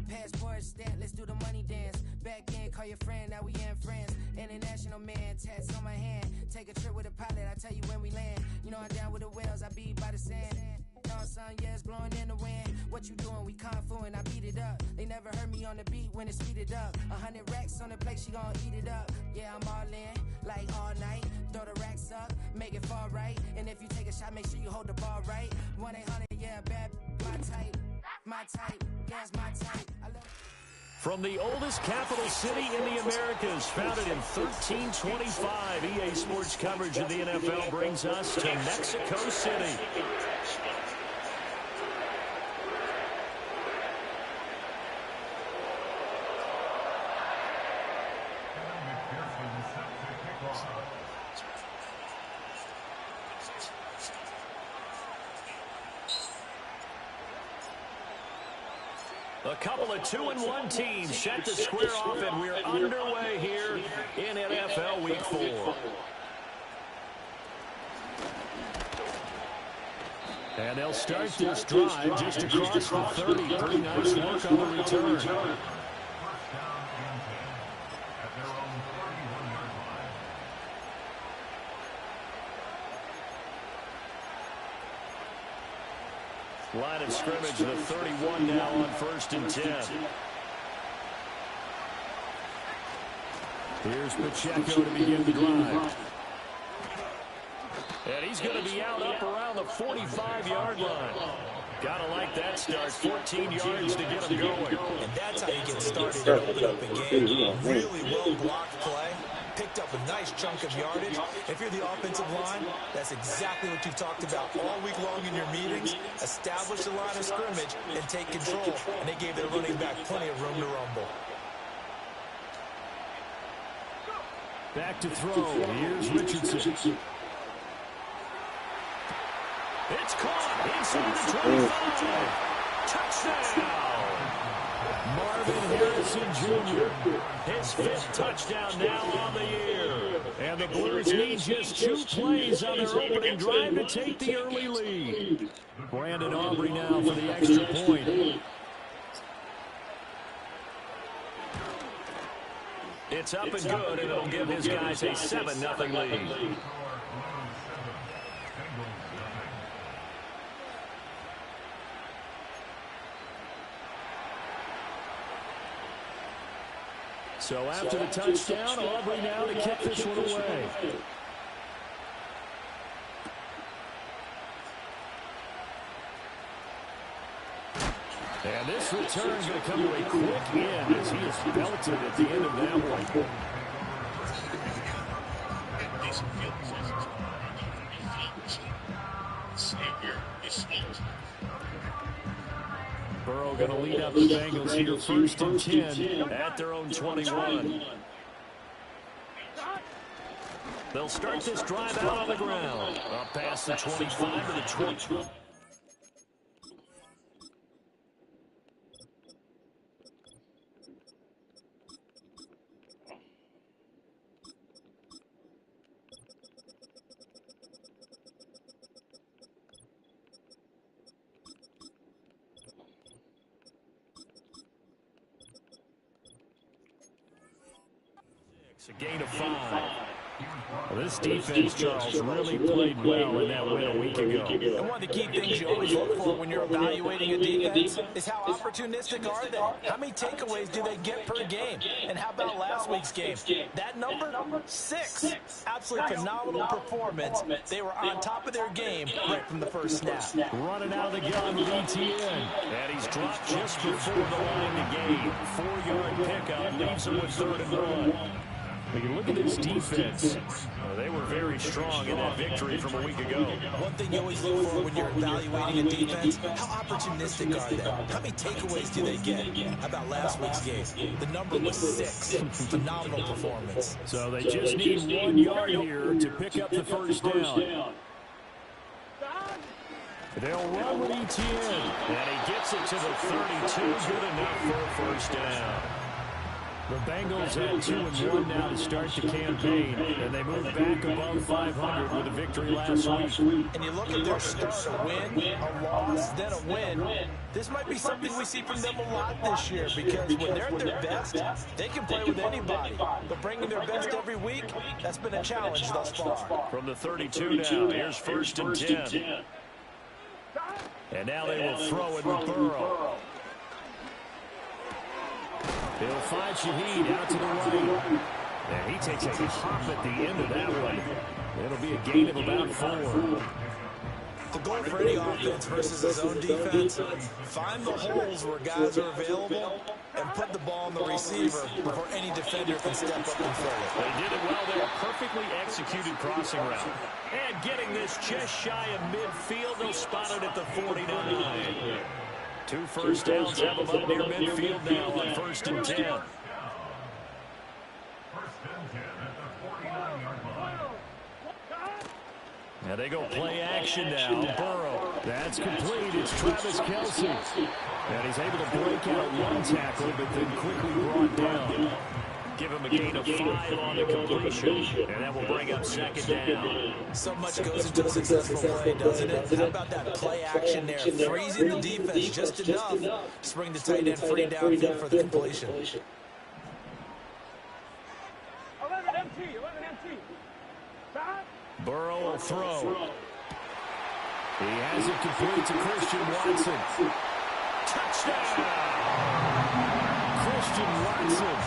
Passport stamp, let's do the money dance. Back in, call your friend, now we in France. International man, tats on my hand. Take a trip with a pilot, I tell you when we land. You know I'm down with the whales, I be by the sand. Sun, yeah, it's blowing in the wind. What you doing? We kung fu and I beat it up. They never heard me on the beat when it's speeded up. 100 racks on the plate, she gon' eat it up. Yeah, I'm all in, like all night. Throw the racks up, make it fall right. And if you take a shot, make sure you hold the ball right. 1-800, yeah, bad, my type, yeah, it's my type. I love. From the oldest capital city in the Americas, founded in 1325, EA Sports coverage of the NFL brings us to Mexico City. A couple of 2-1 teams set to square off, and we're underway here in NFL Week 4. And they'll start this drive just across the 30. Pretty nice work on the return. Line of scrimmage, the 31 now on 1st and 10. Here's Pacheco to begin the drive. And he's going to be out up around the 45-yard line. Gotta like that start. 14 yards to get him going. And that's how you get started and open up a game. Really well-blocked play. Picked up a nice chunk of yardage. If you're the offensive line, that's exactly what you've talked about all week long in your meetings. Establish the line of scrimmage and take control. And they gave their running back plenty of room to rumble. Back to throw. Here's Richardson. It's caught inside the 25. Touchdown! Marvin Harrison Jr. His 5th touchdown now on the year. And the Blues need just 2 plays on their opening drive to take the early lead. Brandon Aubrey now for the extra point. It's up and good, and it'll give his guys a 7-0 lead. So after the touchdown, Aubrey now to kick this one away. And this return is going to come to a quick end as he is belted at the end of that one. Burrow going to lead up the Bengals here 1st and 10 at their own 21. They'll start this drive out on the ground. Up past the 25 to the 20. A gain of 5. Well, this defense, Charles, really played well in that win a week ago. And one of the key things you always look for when you're evaluating a defense is how opportunistic are they? How many takeaways do they get per game? And how about last week's game? That number? 6. Absolutely phenomenal performance. They were on top of their game right from the first snap. Running out of the gun with ETN. And he's dropped just before the line to gain. 4-yard pickup leaves him with 3rd and 1. When you look at this defense, they were very strong in that victory from a week ago. One thing you always look for when you're evaluating a defense, how opportunistic are they? How many takeaways do they get? How about last week's game? The number was 6. Phenomenal performance. So they just need 1 yard here to pick up the first down. They'll run with ETN. And he gets it to the 32. Good enough for a first down. The Bengals at 2-1 now to start the campaign, and they move back above 500 with a victory last week. And you look at their start, a win, a loss, then a win. This might be something we see from them a lot this year, because when they're at their best, they can play with anybody. But bringing their best every week, that's been a challenge thus far. From the 32 now, here's 1st and 10. And now they will throw it with Burrow. He'll find Shaheed out to the right. And he takes a hop at the end of that one. It'll be a gain of about 4. The goal for any offense versus his own defense, find the holes where guys are available and put the ball on the receiver before any defender can step up and throw it. They did it well there. Perfectly executed crossing route. And getting this just shy of midfield. They'll spot it at the 49. 2 first downs have them up near midfield now on 1st and 10. Now they go play action now. Burrow. That's complete. It's Travis Kelce. And he's able to break out one tackle, but then quickly brought down. Give him a gain of 5 on the completion. And that will bring up 2nd down. So much goes into a successful play, doesn't it? How about that play action there? Freezing the defense just enough to bring the tight end free downfield for the completion. 11 MT. Burrow will throw. He has it complete to Christian Watson. Touchdown! Christian Watson,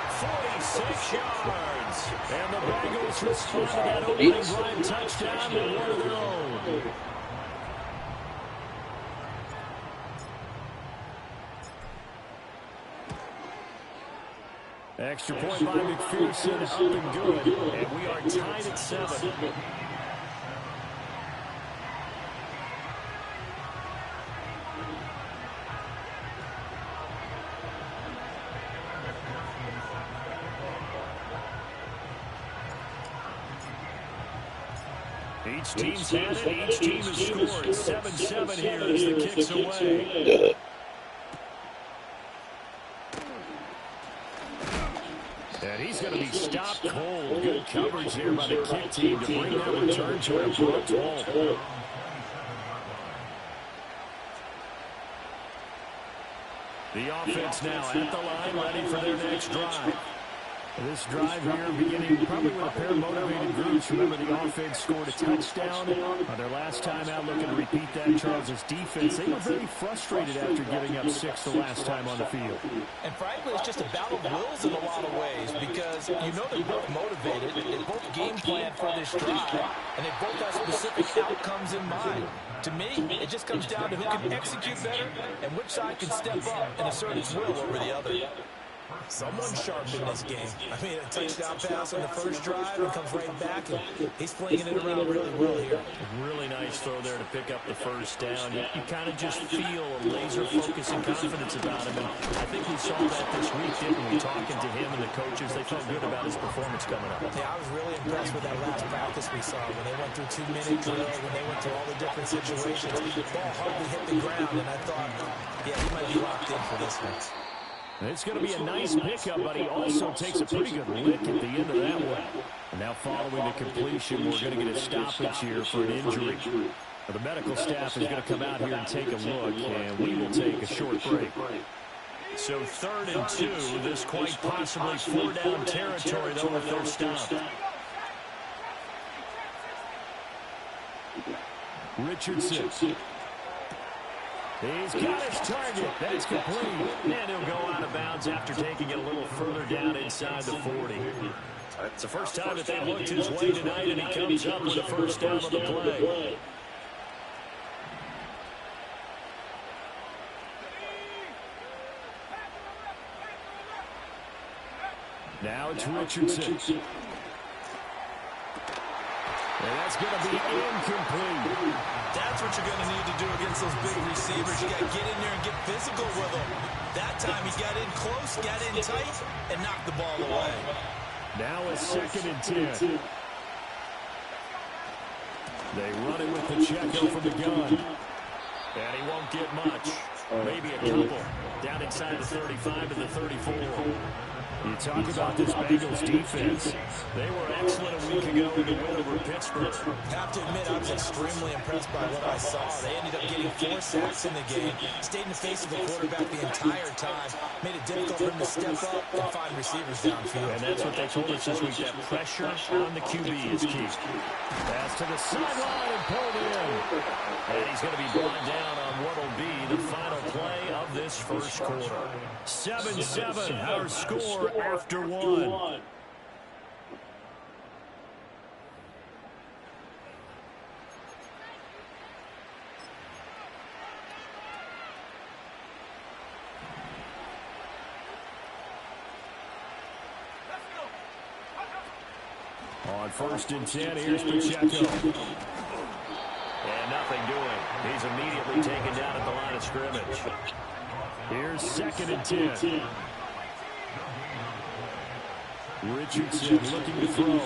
46 yards. And the Bengals respond to that opening drive touchdown with one of their own. Extra point by McPherson, up and good. And we are tied at 7. Each team's had it. Each team has scored. 7-7 here as the kick's away. And he's going to be stopped cold. Good coverage there by the kick team to bring that return to a blocked ball. The offense now at the line, ready for their next drive. This drive here beginning probably with a pair of motivated groups. Remember, the offense scored a touchdown their last time out. Looking to repeat that. Charles' defense, they were very frustrated after giving up 6 the last time on the field. And frankly, it's just a battle of wills in a lot of ways, because you know they're both motivated, they both game plan for this drive, and they both have specific outcomes in mind. To me, it just comes down to who can execute better and which side can step up and assert its will over the other. Someone's sharp in this game. I mean, a touchdown pass on the first drive and comes right back, and he's flinging it around really well here. Really nice throw there to pick up the first down. You kind of just feel a laser focus and confidence about him, and I think we saw that this week, didn't we? Talking to him and the coaches, they felt good about his performance coming up. Yeah, I was really impressed with that last practice we saw when they went through 2-minute drill, when they went through all the different situations. The ball hardly hit the ground, and I thought, yeah, he might be locked in for this one. It's going to be a nice pickup, but he also takes a pretty good lick at the end of that one. And now following the completion, we're going to get a stoppage here for an injury. The medical staff is going to come out here and take a look, and we will take a short break. So 3rd and 2, this quite possibly 4-down territory, though, if they're stopped. Richardson. He's got his target. That's complete. And he'll go out of bounds after taking it a little further down inside the 40. It's the first time that they've looked his way tonight, and he comes up with a first down on the play. Now it's Richardson. And that's going to be incomplete. That's what you're going to need to do against those big receivers. You got to get in there and get physical with them. That time he got in close, got in tight, and knocked the ball away. Now it's 2nd and 10. They run it with Pacheco from the gun. And he won't get much. Maybe a couple. Down inside the 35 to the 34. You talk about this Bengals defense. They were excellent a week ago in the win over Pittsburgh. Have to admit, I was extremely impressed by what I saw. They ended up getting 4 sacks in the game, stayed in the face of the quarterback the entire time, made it difficult for him to step up and find receivers downfield. And that's what they told us this week, that pressure on the QB is key. Pass to the sideline and pulled in. And he's going to be brought down on what will be the final play of this first quarter. 7-7, our score after one. On 1st and 10, here's Pacheco. And nothing doing. He's immediately taken down at the line of scrimmage. Here's 2nd and 10. Richardson looking to throw.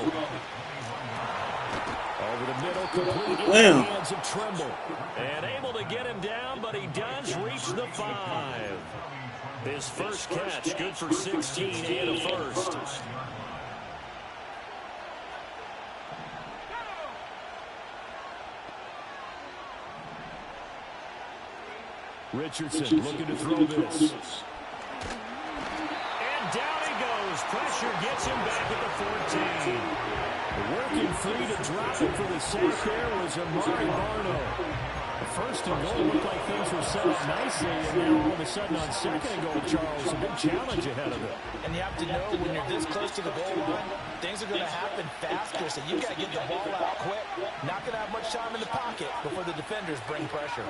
Over the middle, complete in the hands of Tremble. And able to get him down, but he does reach the 5. His first catch, good for 16 and a first. Richardson looking to throw this. And down he goes. Pressure gets him back at the 14. Working free to drop it for the sack there was Amari Barno. The 1st and goal looked like things were set up nicely, and now all of a sudden on 2nd and goal, Charles, a big challenge ahead of it. And you have to know when you're this close to the goal line, things are going to happen faster, so you've got to get the ball out quick. Not going to have much time in the pocket before the defenders bring pressure.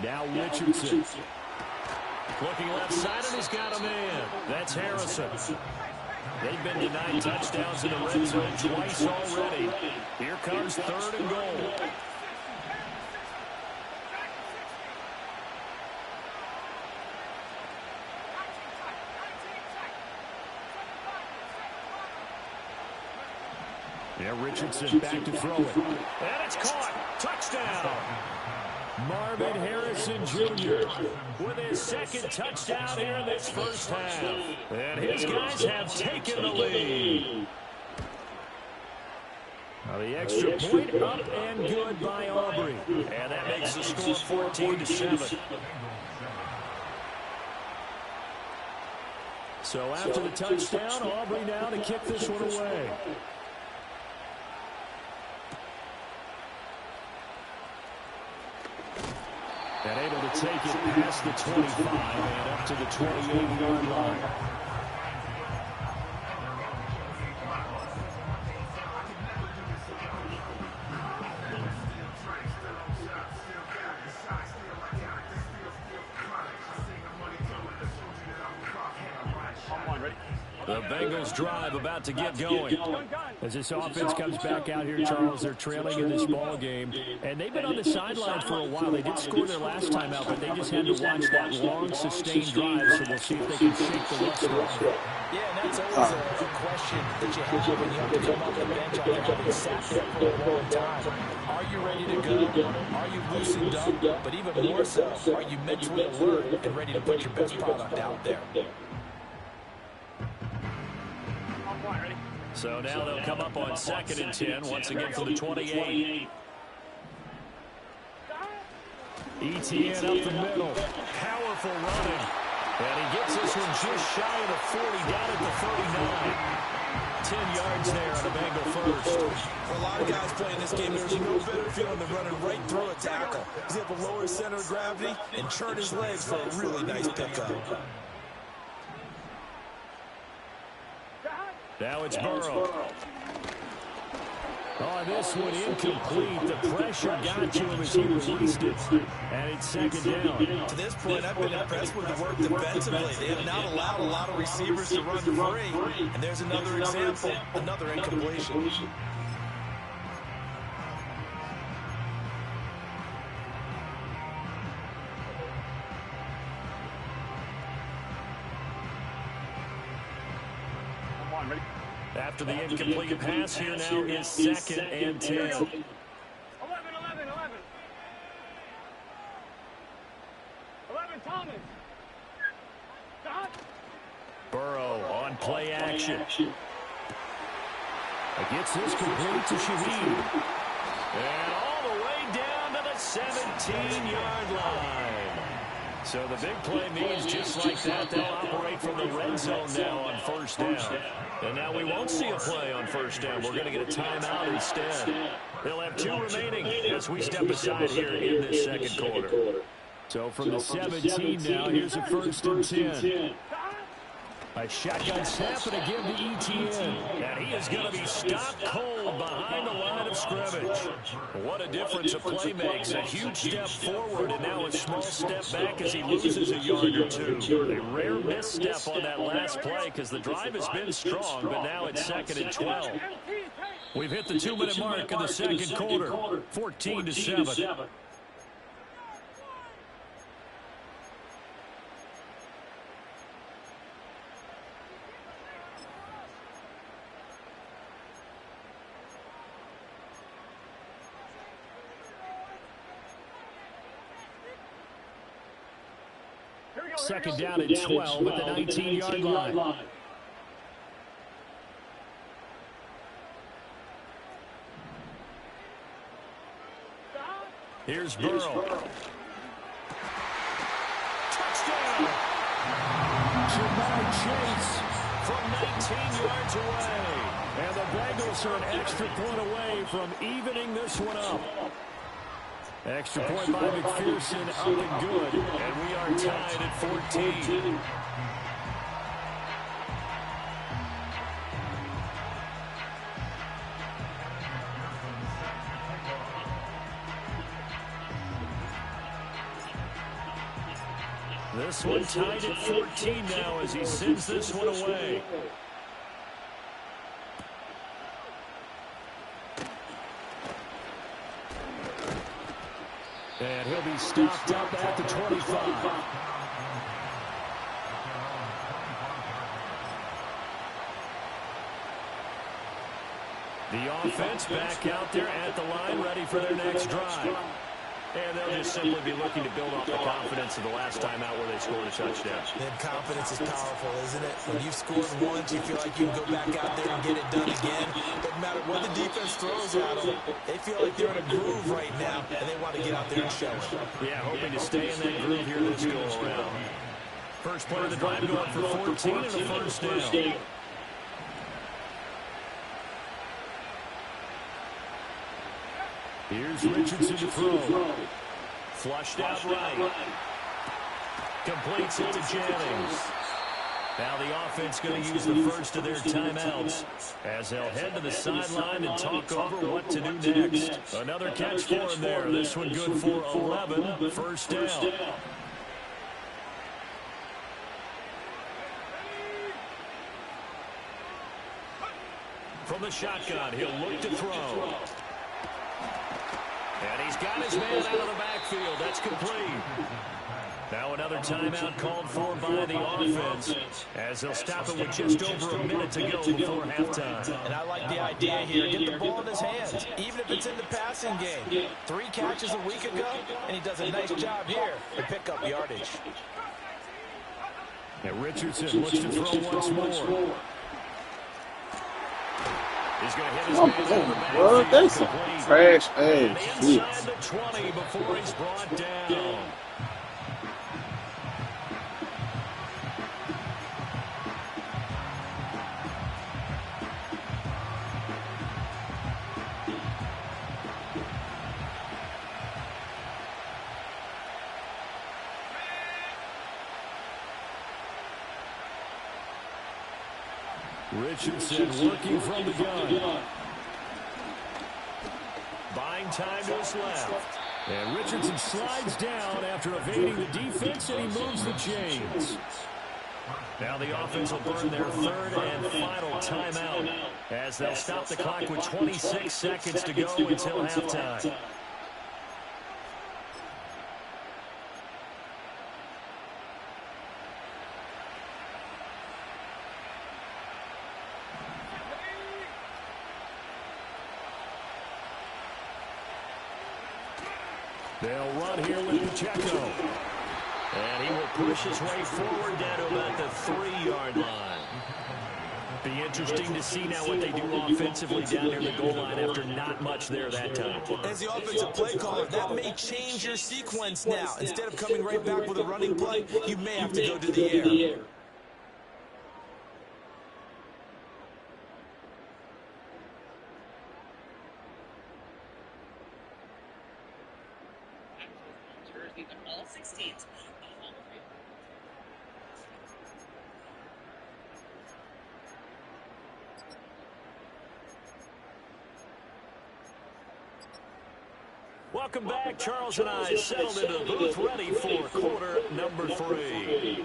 Now Richardson. Looking left side, and he's got a man. That's Harrison. They've been denied touchdowns in the red zone twice already. Here comes 3rd and goal. Yeah, Richardson back to throw it. And it's caught. Touchdown. Marvin Harrison Jr. with his 2nd touchdown here in this first half. And his guys have taken the lead. Now the extra point up and good by Aubrey. And that makes the score 14-7. So after the touchdown, Aubrey now to kick this one away. And able to take it past the 25 and up to the 28-yard line. The Bengals drive about to get going. As this offense comes back out here, Charles, they're trailing in this ball game. And they've been on the sideline for a while. They did score their last time out, but they just had to watch that long, sustained drive. So we'll see if they can shake the rust off. Yeah, and that's always a question that you have when you have to come off the bench after having sat there for a long time. Are you ready to go? Are you loosened up? But even more so, are you mentally alert and ready to put your best product out there? So now they'll come up on 2nd and 10, once again from the 28. ETN up the middle. Powerful running. And he gets this one just shy of the 40, down at the 39. 10 yards there on a Bengal first. For a lot of guys playing this game, there's no better feeling than running right through a tackle. He's able to lower his center of gravity and turn his legs for a really nice pickup. Now it's Burrow. Oh, this one incomplete. The pressure got to him as he released it. And it's 2nd down. To this point, I've been impressed with the work defensively. They have not allowed a lot of receivers to run free. And there's another example, another incompletion. After the incomplete pass, here now is 2nd and 10. 11. Thomas. Burrow on play action. Gets this complete to Shaheed. And all the way down to the 17-yard line. So the big play means just like that, they'll operate from the red zone now on 1st down. And now we won't see a play on 1st down. We're going to get a timeout instead. They'll have 2 remaining as we step aside here in this 2nd quarter. So from the 17 now, here's a 1st and 10. A shotgun snap and a give to Etienne. And he is going to be stopped cold behind the line of scrimmage. What a difference a play makes. A huge step forward and now a small step back as he loses a yard or 2. A rare misstep on that last play because the drive has been strong, but now it's 2nd and 12. We've hit the 2-minute mark in the 2nd quarter. 14-7. Second down and 12 at the 19-yard line. Here's Burrow. Touchdown! Jamar Chase from 19 yards away. And the Bengals are an extra point away from evening this one up. Extra point by McPherson, up and good. And we are tied at 14. This one tied at 14 now as he sends this one away. And he'll be stopped up at the 25. The offense back out there at the line, ready for their next drive. And they'll just simply be looking to build off the confidence of the last time out where they scored a touchdown. And confidence is powerful, isn't it? When you've scored once, you feel like you can go back out there and get it done again. Doesn't matter what the defense throws at them. They feel like they're in a groove right now, and they want to get out there and show it. Yeah, hoping to stay in that groove here this go around. First play of the drive going for 14 and a 1st down. Here's Richardson to throw. Flushed out right. Completes it to Jennings. Now the offense going to use the first of their timeouts as they'll head to the sideline and talk over what to do next. Another catch for him there. This one good for 11. 1st down. From the shotgun, he'll look to throw. And he's got his man out of the backfield. That's complete. Now another timeout called for by the offense as they'll stop it with just over a minute to go before halftime. And I like the idea here. Get the ball in his hands, even if it's in the passing game. 3 catches a week ago, and he does a nice job here to pick up yardage. And Richardson looks to throw once more. He's going to hit his man out of the backfield. That's some trash ass shit. Inside the 20 before he's brought down. Richardson working from the gun. Buying time to his left. And Richardson slides down after evading the defense, and he moves the chains. Now the offense will burn their 3rd and final timeout as they'll stop the clock with 26 seconds to go until halftime. They'll run here with Pacheco. And he will push his way forward down to about the 3-yard line. Be interesting to see now what they do offensively down near the goal line after not much there that time. As the offensive play caller, that may change your sequence now. Instead of coming right back with a running play, you may have to go to the air. All 16s. Welcome back. Charles and I settled into the booth ready for quarter number 3.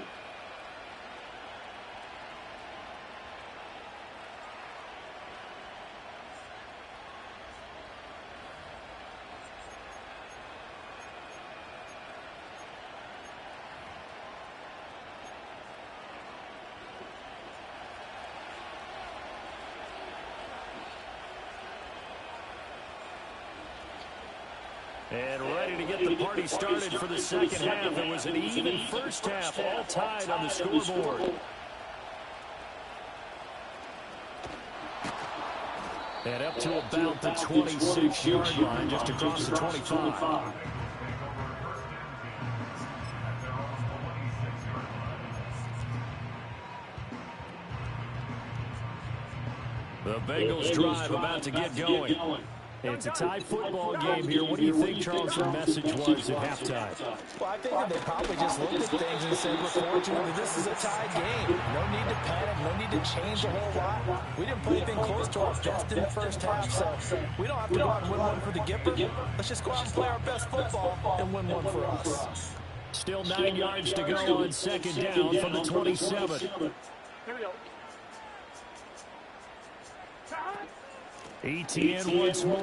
And ready to get the party started for the second half. It was an even first half, all tied on the scoreboard. And up to about the 26-yard line, just across the 25. The Bengals drive about to get going. It's a tie football game here. What do you think, Charles, the message was at halftime? Well, I think that they probably just looked at things and said, we're fortunate that this is a tie game. No need to panic. No need to change a whole lot. We didn't play anything close to our best in the first half, so we don't have to go out and win one for the Gipper. Let's just go out and play our best football and win one for us. Still 9 yards to go on second down from the 27. Here we go. ETN once more.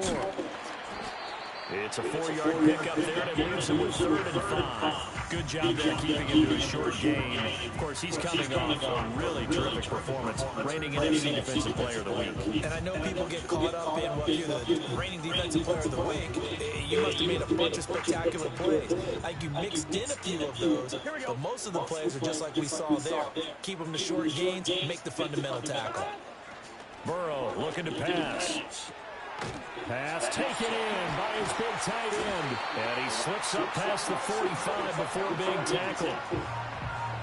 It's a 4-yard pickup there, and it leaves him with 3rd and 5. Good job there keeping him to a short gain. Of course, he's coming off a really terrific performance, reigning NFC Defensive Player of the Week. And I know people get caught up in what you're the reigning Defensive Player of the Week. You must have made a bunch of spectacular plays. I think you mixed in a few of those, but most of the plays are just like we saw there. Keep them to short gains, make the fundamental tackle. Burrow looking to pass. Pass taken in by his big tight end. And he slips up past the 45 before being tackled.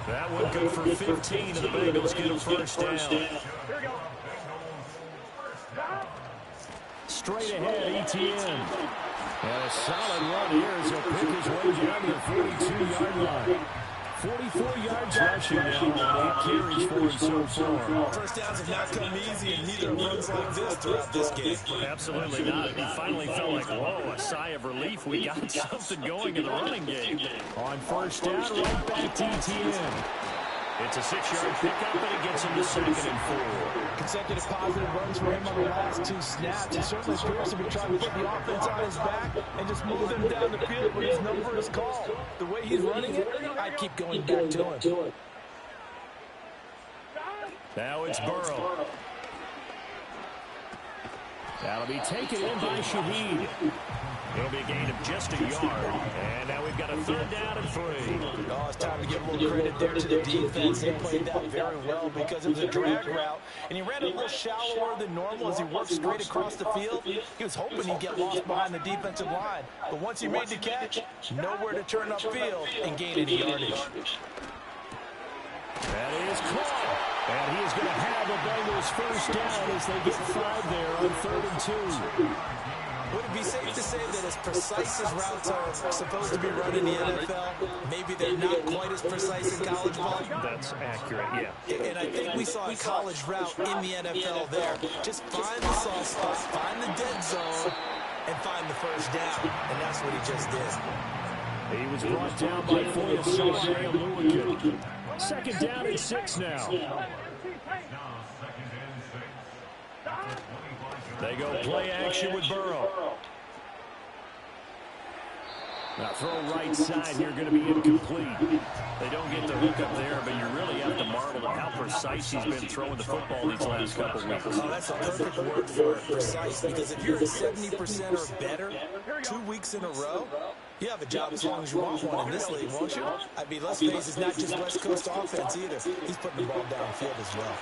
That one good for 15, and the Bengals get a first down. Straight ahead, ETN. And a solid run here as he'll pick his way down to the 42-yard line. 44 yards rushing now on 8 carries for him so far. First downs have not come easy, and neither runs like this throughout this game. Absolutely not. He finally felt like, whoa, a sigh of relief. We got something going in the running game. On first down, right back to ETN. It's a 6-yard pickup, and it gets him to 2nd and 4. Consecutive positive runs for him on the last 2 snaps. He certainly appears to be trying to put the offense on his back and just move them down the field when his number is called. The way he's running it, I keep going back to him. Now it's Burrow. That'll be taken in by Shaheed. It'll be a gain of just a yard. And now we've got a 3rd down and 3. Oh, it's time to give a little credit there to the defense. They played that very well because it was a drag route. And he ran a little shallower than normal as he worked straight across the field. He was hoping he'd get lost behind the defensive line. But once he made the catch, nowhere to turn upfield and gain any yardage. That is caught. And he is going to have the Bengals first down as they get 5 there on 3rd and 2. Would it be safe to say that as precise as routes are supposed to be run in the NFL, maybe they're not quite as precise in college ball? That's accurate, yeah. And I think we saw a college route in the NFL there. Just find the soft spot, find the dead zone, and find the first down. And that's what he just did. He was brought down by Foyesade and Lewican. 2nd down and 6 now. They go play action with Burrow. Now throw right side here going to be incomplete. They don't get the hook up there, but you really have to marvel at how precise he's been throwing the football these last couple weeks. Oh, that's a perfect word for it, precise, because if you're at 70% or better 2 weeks in a row, You have a job as long as you want one in this league, won't you? I mean, let's face it, it's not just West Coast offense either. He's putting the ball downfield as well.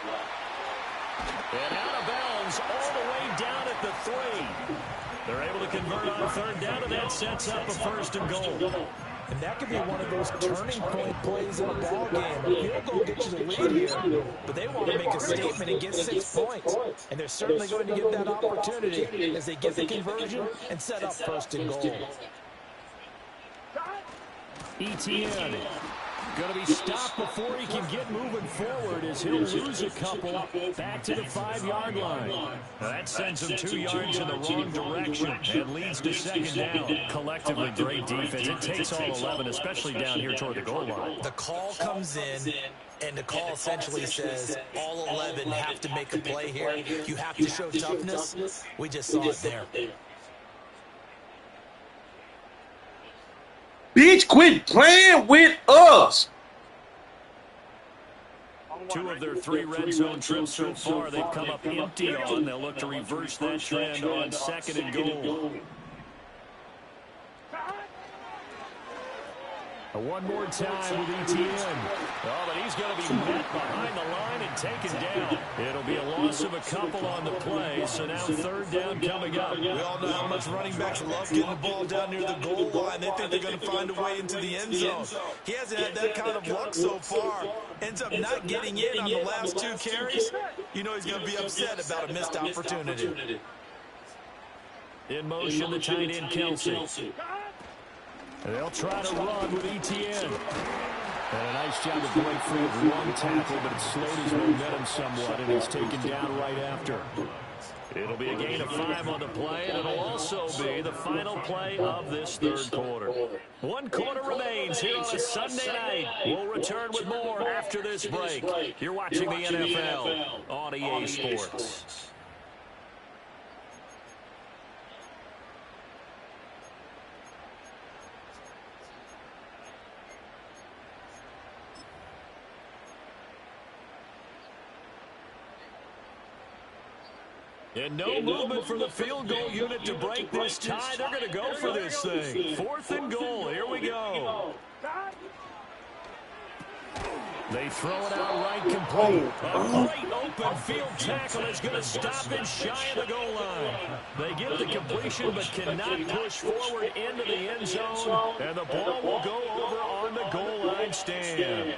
And out of bounds all the way down at the 3. They're able to convert on third down, and that sets up a 1st and goal. And that could be one of those turning point plays in a ball game. A field goal gets you the lead here, but they want to make a statement and get 6 points. And they're certainly going to get that opportunity as they get the conversion and set up 1st and goal. Etienne going to be stopped before he can get moving forward as he'll lose a couple back to the 5-yard line. Now that sends him 2 yards in the wrong direction and leads to 2nd down. Collectively, great defense. It takes all 11, especially down here toward the goal line. The call comes in, and the call essentially says all 11 have to make a play here. You have to show toughness. We just saw it there. Bitch, quit playing with us. 2 of their 3 red zone trips so far, they've come up empty on. They'll look to reverse that trend on 2nd and goal. One more time with Etienne. Oh, but he's going to be met behind the line and taken down. It'll be a loss of a couple on the play, so now 3rd down coming up. We all know how much running backs love getting the ball down near the goal line. They think they're going to find a way into the end zone. He hasn't had that kind of luck so far. Ends up not getting in on the last 2 carries. You know he's going to be upset about a missed opportunity. In motion, the tight end, Kelsey. They'll try to run with Etienne. And a nice job to break free of one tackle, but it slowed his momentum somewhat, and he's taken down right after. It'll be a gain of 5 on the play, and it'll also be the final play of this 3rd quarter. 1 quarter remains here on a Sunday night. We'll return with more after this break. You're watching the NFL on EA Sports. And no movement from the field goal unit to break this tie. They're going to go for this thing. 4th and goal. Here we go. They throw it out right complete. A great open field tackle is going to stop it shy of the goal line. They get the completion but cannot push forward into the end zone. And the ball will go over on the goal line stand.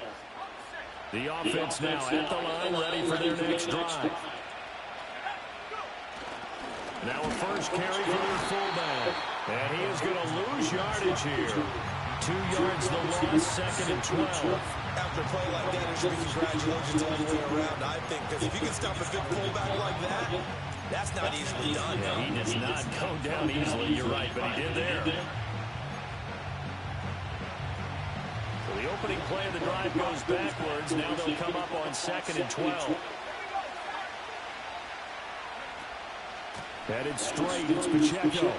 The offense now at the line, ready for their next drive. Now a first carry for their fullback. And he is going to lose yardage here. 2 yards the loss, 2nd and 12. After a play like that, it should be congratulations all the way around, I think. Because if you can stop a good fullback like that, that's not easily done. Yeah, he does not go down easily, you're right, but he did there. So the opening play of the drive goes backwards. Now they'll come up on 2nd and 12. Headed straight, it's Pacheco.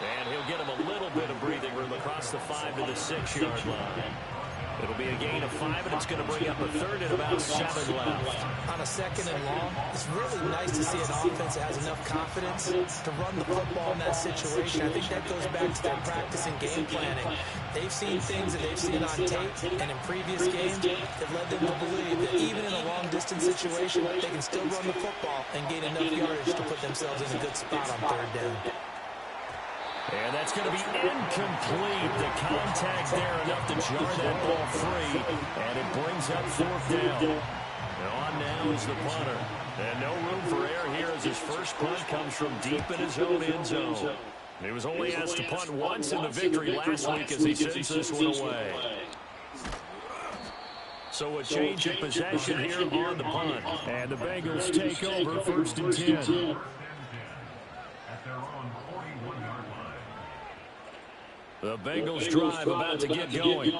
And he'll get him a little bit of breathing room across the 5 to the 6-yard line. It'll be a gain of 5, and it's going to bring up a 3rd and about 7 left. On a 2nd and long, it's really nice to see an offense that has enough confidence to run the football in that situation. I think that goes back to their practice and game planning. They've seen things that they've seen on tape and in previous games that led them to believe that even in a long-distance situation, they can still run the football and gain enough yardage to put themselves in a good spot on 3rd down. And that's going to be incomplete. The contact there enough to jar that ball free. And it brings up 4th down. And on now is the punter. And no room for error here as his first punt comes from deep in his own end zone. He was only asked to punt once in the victory last week as he sends this one away. So a change of possession here on the punt. And the Bengals take over 1st and 10. The Bengals drive about to get going.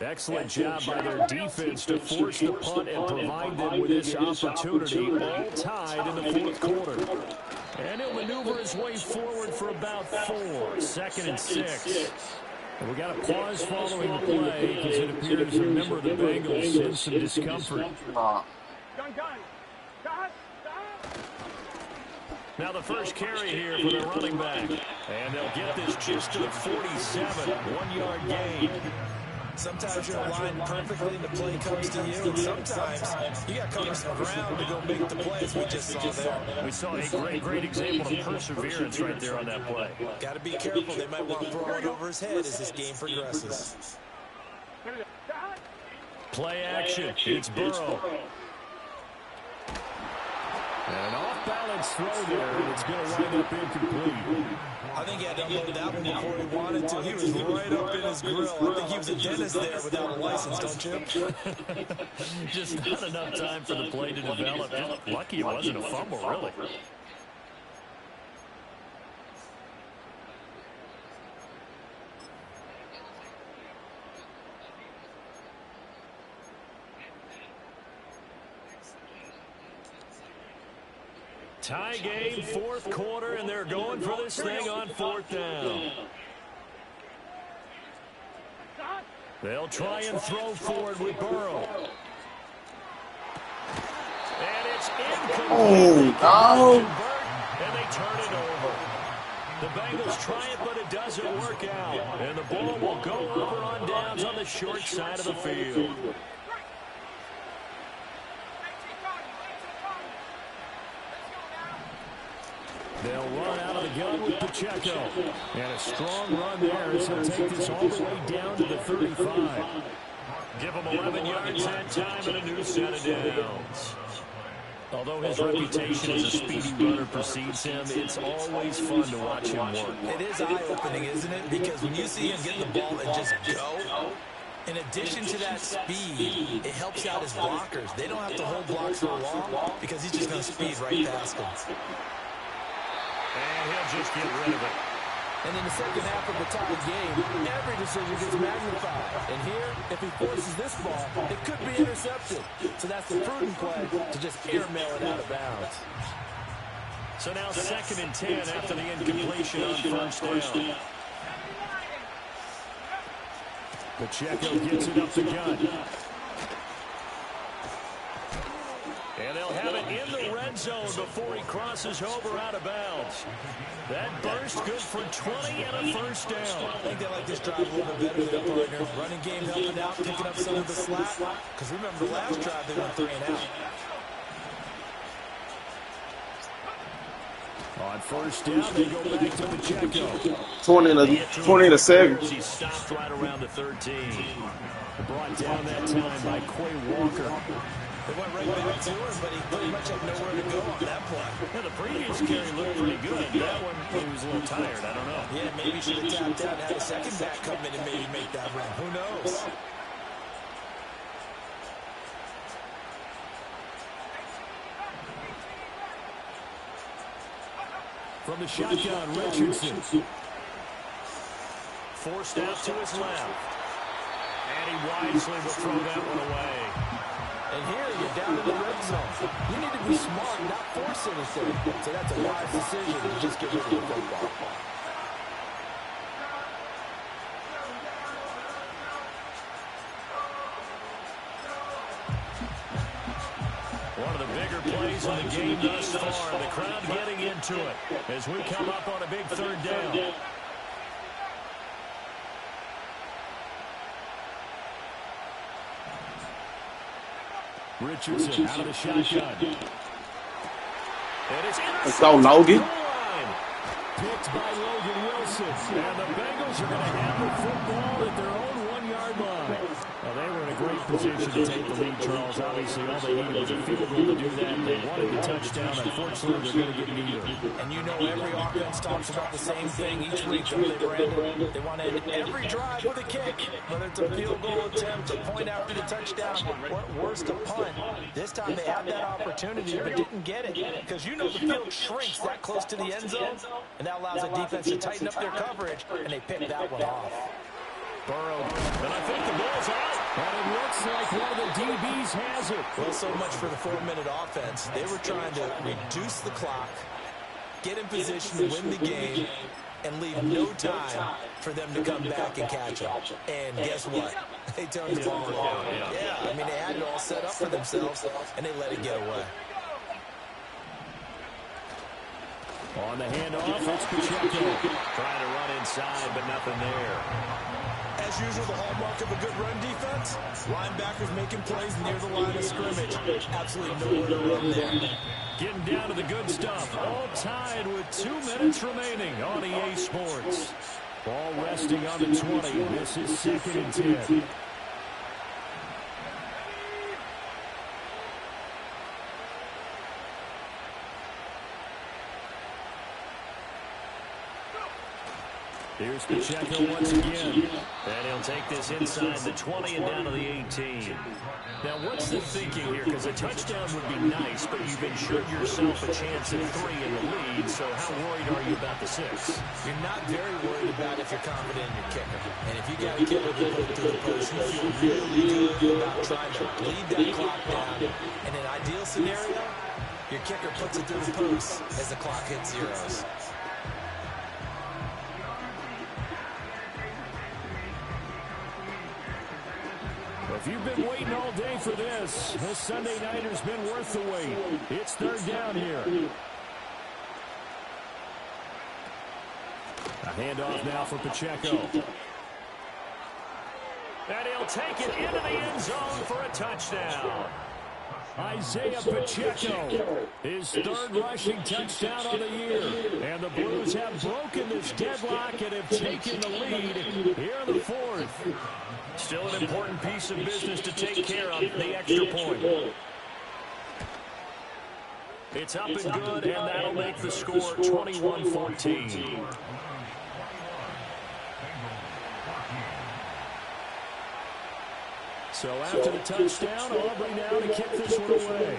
Excellent job by their defense to force the punt and provide them with this opportunity, all tied in the 4th quarter. And he'll maneuver his way forward for about 4, 2nd and 6. And we got a pause following the play because it appears a member of the Bengals sensed some discomfort. Now the first carry here for their running back. And they'll get this just to the 47, 1-yard gain. Sometimes you're aligned perfectly and the play comes to you, and sometimes you got to cover some ground to go make the plays we just saw there. We saw a great example of perseverance right there on that play. Got to be careful. They might want to throw it over his head as this game progresses. Play action. It's Burrow. And an off-balance throw there, and it's going to wind up incomplete. I think he had to unload that one before he wanted to. He was right up in his grill. I think he was a dentist there without a license, don't you? Just not enough time for the play to develop. Lucky it wasn't a fumble, really. Tie game, fourth quarter, and they're going for this thing on fourth down. They'll try and throw forward with Burrow. And it's incomplete. Oh, And they turn it over. The Bengals try it, but it doesn't work out. And the ball will go over on downs on the short side of the field. They'll run out of the gun with Pacheco. And a strong run there as he'll take this all the way down to the 35. Give him 11 yards that time and a new set of downs. Although his reputation as a speedy runner precedes him, it's always fun to watch him work. It is eye-opening, isn't it? Because when you see him get the ball and just go, in addition to that speed, it helps out his blockers. They don't have to hold blocks for long because he's just going to speed right past them. And he'll just get rid of it. And in the second half of the tie game, every decision gets magnified. And here, if he forces this ball, it could be intercepted. So that's the prudent play to just airmail it out of bounds. So now 2nd and 10 after the incompletion on first down. Pacheco gets it up the gut. And they'll have it in the red zone before he crosses over out of bounds. That burst good for 20 and a first down. I think they like this drive a little bit better than their partner. Running game helping out, picking up some of the slack. Because remember, the last drive they went 3 and out. On first down, they go back to Pacheco. 20 to 7. He stopped right around the 13. Brought down that time by Quay Walker. They went right back to him, but he pretty much had nowhere to go on that play. Yeah, the previous carry looked pretty good. That one, he was a little tired. I don't know. Yeah, maybe he should have tapped out and had a second back come in and maybe make that run. Who knows? From the shotgun, Richardson. Forced out to his left. And he wisely will throw that one away. And here you're down in the red zone. You need to be smart, not force anything. So that's a wise decision to just get rid of the football. One of the bigger plays in the game thus far. The crowd getting into it as we come up on a big third down. Richardson out of the shotgun. And it's Let's go, Logan. Picked by Logan Wilson. And the Bengals are going to have the football at their own 1-yard line. Well, they were in a great position to take the lead, Charles. Obviously, all they needed was a field goal to do that. They wanted the touchdown. Unfortunately, they're going to get neither. And you know every offense talks about the same thing each week, don't they, Brandon? They want to end every drive with a kick, whether it's a field goal attempt, a point after the touchdown, or worse, a punt. This time they had that opportunity but didn't get it because you know the field shrinks that close to the end zone, and that allows the defense to tighten up their coverage, and they pick that one off. Burrow, and I think the ball's out. And it looks like one of the DBs has it. Well, so much for the 4-minute offense. They were trying to reduce the clock, get in position to win the game, and leave no time for them to come back and catch them. And guess what? They turned the ball over. Yeah, I mean, they had it all set up for themselves, and they let it get away. On the handoff, it's Pacheco. Trying to run inside, but nothing there. As usual, the hallmark of a good run defense, linebackers making plays near the line of scrimmage. Absolutely nowhere to run there. Getting down to the good stuff. All tied with 2 minutes remaining on EA Sports. Ball resting on the 20. This is 2nd and 10. Here's Pacheco once again. And he'll take this inside the 20 and down to the 18. Now, what's the thinking here? Because a touchdown would be nice, but you've ensured yourself a chance at 3 in the lead, so how worried are you about the 6? You're not very worried about if you're confident in your kicker. And if you got a kicker to put through the post, you feel really good about trying to bleed that clock down. In an ideal scenario, your kicker puts it through the post as the clock hits zeros. If you've been waiting all day for this Sunday nighter's been worth the wait. It's 3rd down here. A handoff now for Pacheco. And he'll take it into the end zone for a touchdown. Isaiah Pacheco, his 3rd rushing touchdown on the year. And the Blues have broken this deadlock and have taken the lead here in the 4th. Still an important piece of business to take care of, the extra point. It's up and good, and that'll make the score 21-14. So after the touchdown, Aubrey now to kick this one away.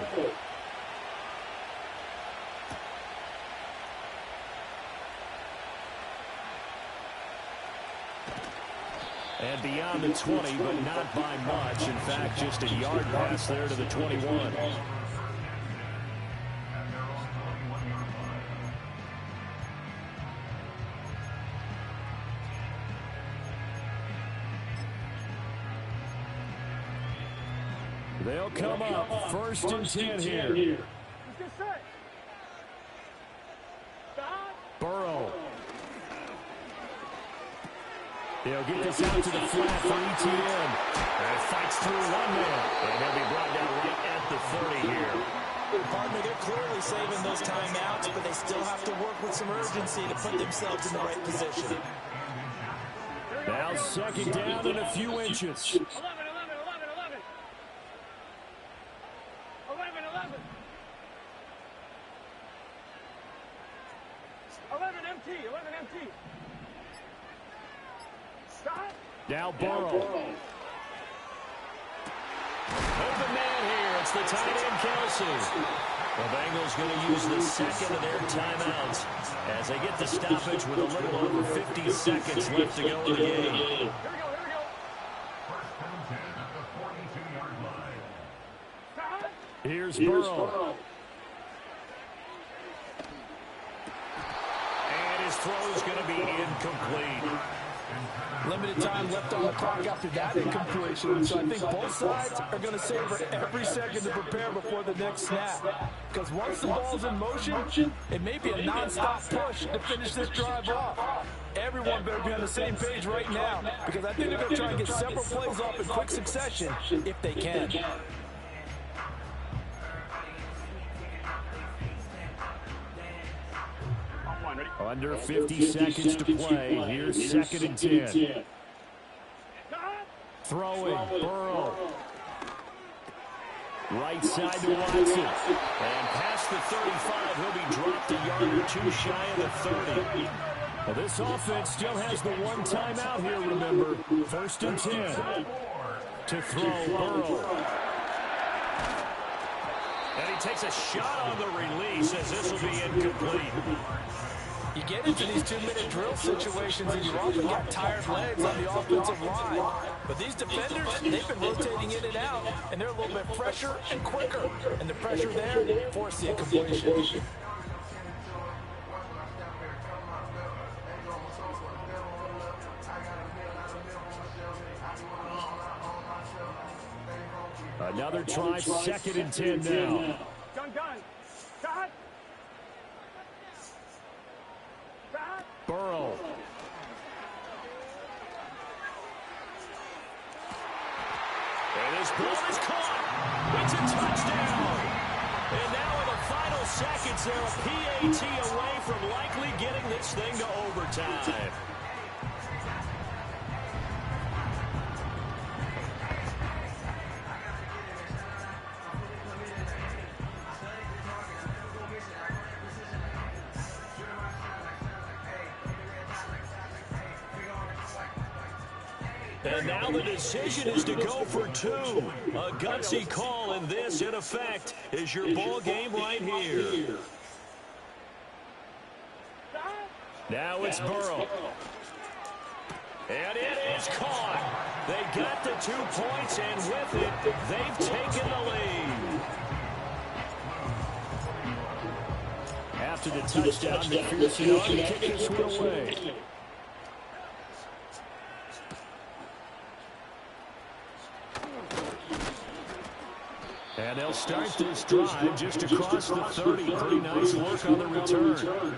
And beyond the 20, but not by much. In fact, just a yard pass there to the 21. They'll come up 1st and 10 here. Burrow. He'll get this out to the flat for ETN. And fights through one man. And he'll be brought down right at the 30 here. Partner, they're clearly saving those timeouts, but they still have to work with some urgency to put themselves in the right position. Now 2nd down and a few inches. 11. 11 MT. Stop. Now Burrow. Open man here. It's the tight end, Kelsey. The Bengals going to use the 2nd of their timeouts as they get the stoppage with a little over 50 seconds left to go in the game. Here we go. Here's Burrow. And his throw's going to be incomplete. Limited time left on the clock after that incompletion, so I think both sides are going to savor every second to prepare before the next snap. Because once the ball's in motion, it may be a non-stop push to finish this drive off. Everyone better be on the same page right now, because I think they're going to try and get several plays off in quick succession if they can. Under 50 seconds to play. Here's 2nd and 10. Throwing, Burrow. Right side to Watson. And past the 35, he'll be dropped a yard or two shy of the 30. Well, this offense still has the one timeout here, remember. 1st and 10. To throw, Burrow. And he takes a shot on the release as this will be incomplete. You get into these 2-minute drill situations and you often got tired legs on the offensive line. But these defenders, they've been rotating in and out, and they're a little bit fresher and quicker. And the pressure there forced the incompletion. Another try, 2nd and 10 now. Gun. Cut. Ball is caught. It's a touchdown. And now in the final seconds, they're a PAT away from likely getting this thing to overtime. And now the decision is to go for two. A gutsy call, and this, in effect, is your ball game right here. Now it's Burrow. And it is caught. They got the 2 points, and with it, they've taken the lead. After the touchdown, McPherson on to kick this one away. And they'll start this drive just across the 30. Pretty nice work on the return.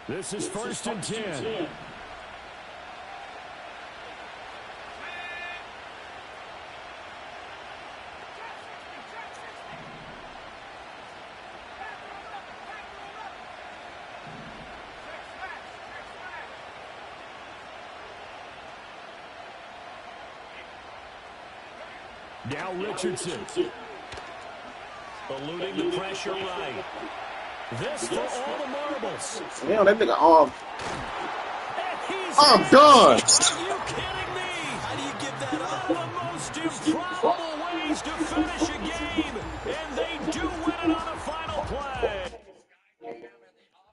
This is 1st and 10. Now Richardson. Eluding the pressure right. This for all the marbles. Damn, that nigga arm. I'm done. Are you kidding me? How do you give that up? The most improbable ways to finish a game. And they do win it on a